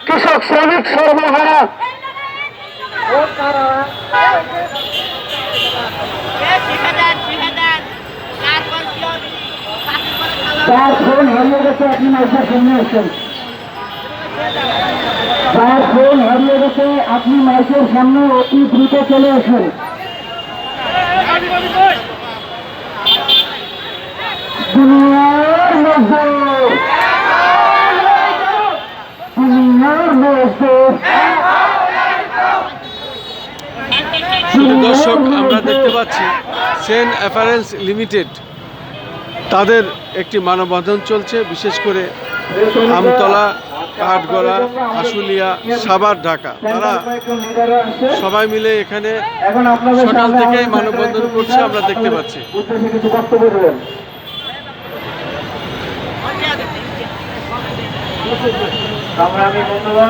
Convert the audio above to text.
কৃষক শ্রমিক সর্বহারা যার ফোন হারিয়ে গেছে আপনি মাইকের সামনে আসেন। যার ফোন হারিয়ে গেছে আপনি মাইকের সামনে অতি দ্রুত চলে আসুন। দুনিয়ার মজদুর, দুনিয়ার মজদুর। দর্শক, আমরা দেখতে পাচ্ছি সেন অ্যাপারেলস লিমিটেড তাদের একটি মানববন্ধন চলছে, বিশেষ করে আমতলা, কাঠগড়া, আশুলিয়া, সাভার, ঢাকা। তারা সবাই মিলে এখানে সকাল থেকেই মানববন্ধন করছে, আমরা দেখতে পাচ্ছি। আমরা